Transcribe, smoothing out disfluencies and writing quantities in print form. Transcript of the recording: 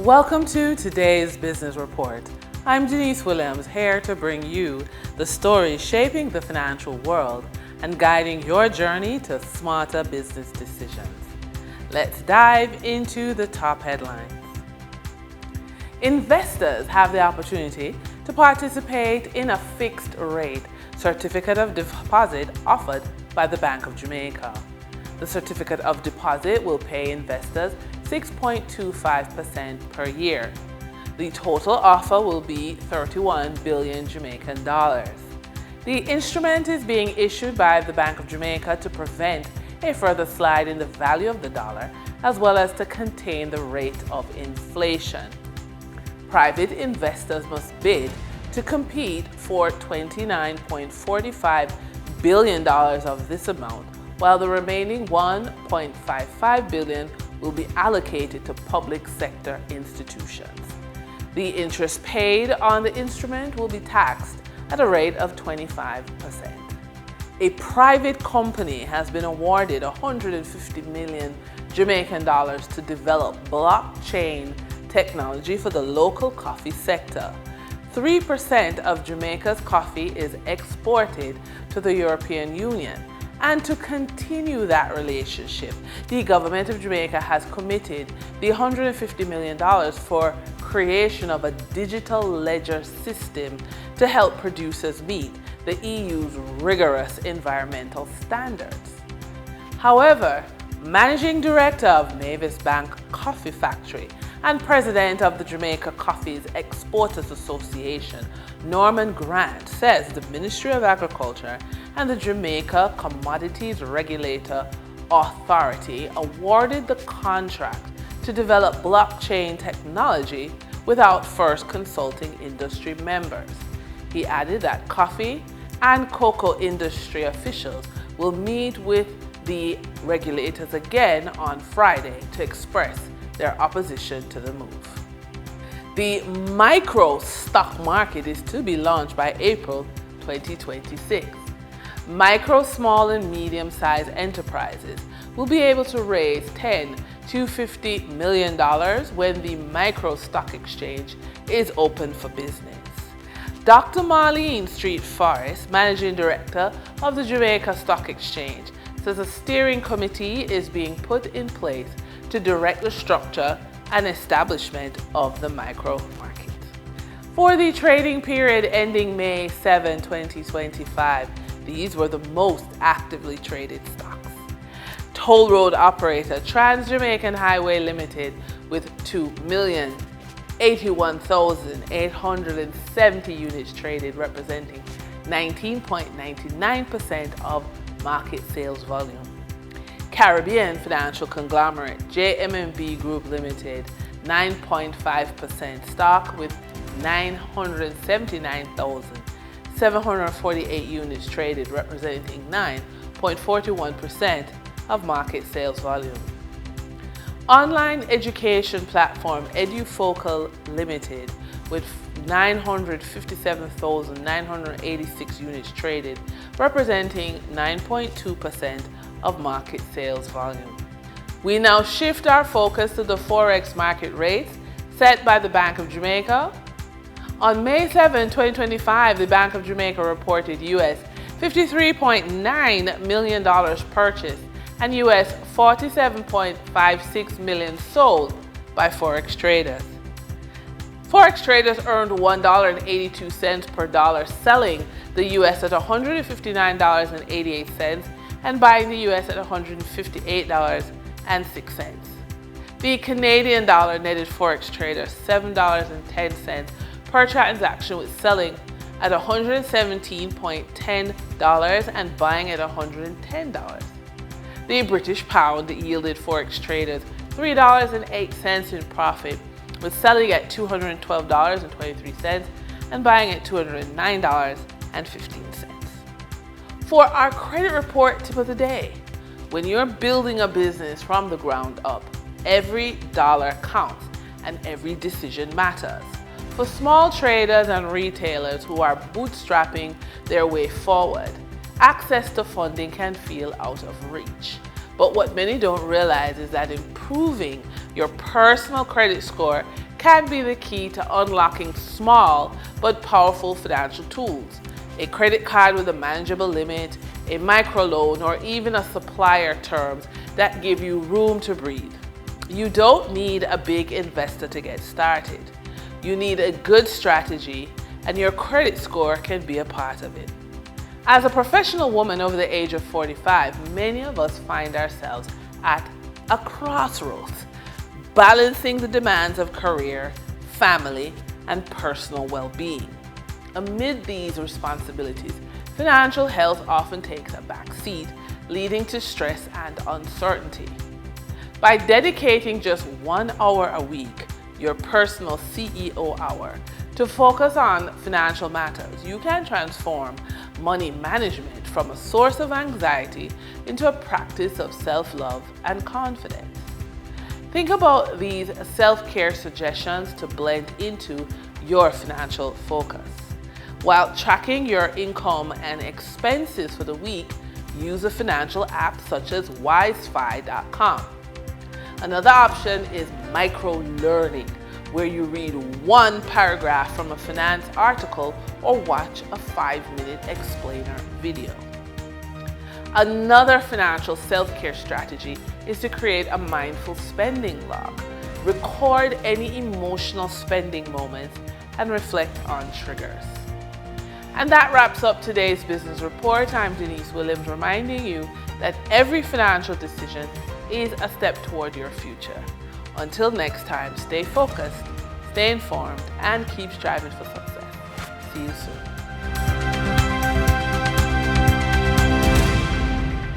Welcome to today's business report. I'm Denise Williams, here to bring you the stories shaping the financial world and guiding your journey to smarter business decisions. Let's dive into the top headlines. Investors have the opportunity to participate in a fixed rate certificate of deposit offered by the Bank of Jamaica. The certificate of deposit will pay investors 6.25% per year. The total offer will be 31 billion Jamaican dollars. The instrument is being issued by the Bank of Jamaica to prevent a further slide in the value of the dollar, as well as to contain the rate of inflation. Private investors must bid to compete for $29.45 billion of this amount, while the remaining $1.55 billion will be allocated to public sector institutions. The interest paid on the instrument will be taxed at a rate of 25%. A private company has been awarded 150 million Jamaican dollars to develop blockchain technology for the local coffee sector. 3% of Jamaica's coffee is exported to the European Union. And to continue that relationship, the government of Jamaica has committed the $150 million for creation of a digital ledger system to help producers meet the EU's rigorous environmental standards. However, Managing Director of Mavis Bank Coffee Factory and President of the Jamaica Coffee's Exporters Association, Norman Grant, says the Ministry of Agriculture and the Jamaica Commodities Regulator Authority awarded the contract to develop blockchain technology without first consulting industry members. He added that coffee and cocoa industry officials will meet with the regulators again on Friday to express their opposition to the move. The micro stock market is to be launched by April 2026. Micro, small, and medium-sized enterprises will be able to raise $10 to $50 million when the micro stock exchange is open for business. Dr. Marlene Street Forrest, Managing Director of the Jamaica Stock Exchange, says a steering committee is being put in place to direct the structure and establishment of the micro market. For the trading period ending May 7, 2025, these were the most actively traded stocks. Toll road operator Trans-Jamaican Highway Limited with 2,081,870 units traded, representing 19.99% of market sales volume. Caribbean financial conglomerate JMMB Group Limited, 9.5% stock with 979,748 units traded, representing 9.41% of market sales volume. Online education platform EduFocal Limited with 957,986 units traded, representing 9.2% of market sales volume. We now shift our focus to the Forex market rates set by the Bank of Jamaica. On May 7, 2025, the Bank of Jamaica reported US $53.9 million purchased and US $47.56 million sold by Forex traders. Forex traders earned $1.82 per dollar, selling the US at $159.88 and buying the US at $158.06. The Canadian dollar netted Forex traders $7.10 per transaction, with selling at $117.10 and buying at $110. The British pound yielded Forex traders $3.08 in profit, with selling at $212.23 and buying at $209.15. For our credit report tip of the day, when you're building a business from the ground up, every dollar counts and every decision matters. For small traders and retailers who are bootstrapping their way forward, access to funding can feel out of reach. But what many don't realize is that improving your personal credit score can be the key to unlocking small but powerful financial tools. A credit card with a manageable limit, a microloan, or even a supplier terms that give you room to breathe. You don't need a big investor to get started. You need a good strategy, and your credit score can be a part of it. As a professional woman over the age of 45, many of us find ourselves at a crossroads, balancing the demands of career, family, and personal well-being. Amid these responsibilities, financial health often takes a back seat, leading to stress and uncertainty. By dedicating just 1 hour a week, your personal CEO hour, to focus on financial matters, you can transform money management from a source of anxiety into a practice of self-love and confidence. Think about these self-care suggestions to blend into your financial focus. While tracking your income and expenses for the week, use a financial app such as wisefy.com. Another option is micro-learning, where you read 1 paragraph from a finance article or watch a 5-minute explainer video. Another financial self-care strategy is to create a mindful spending log. Record any emotional spending moments and reflect on triggers. And that wraps up today's business report. I'm Denise Williams, reminding you that every financial decision is a step toward your future. Until next time, stay focused, stay informed, and keep striving for success. See you soon.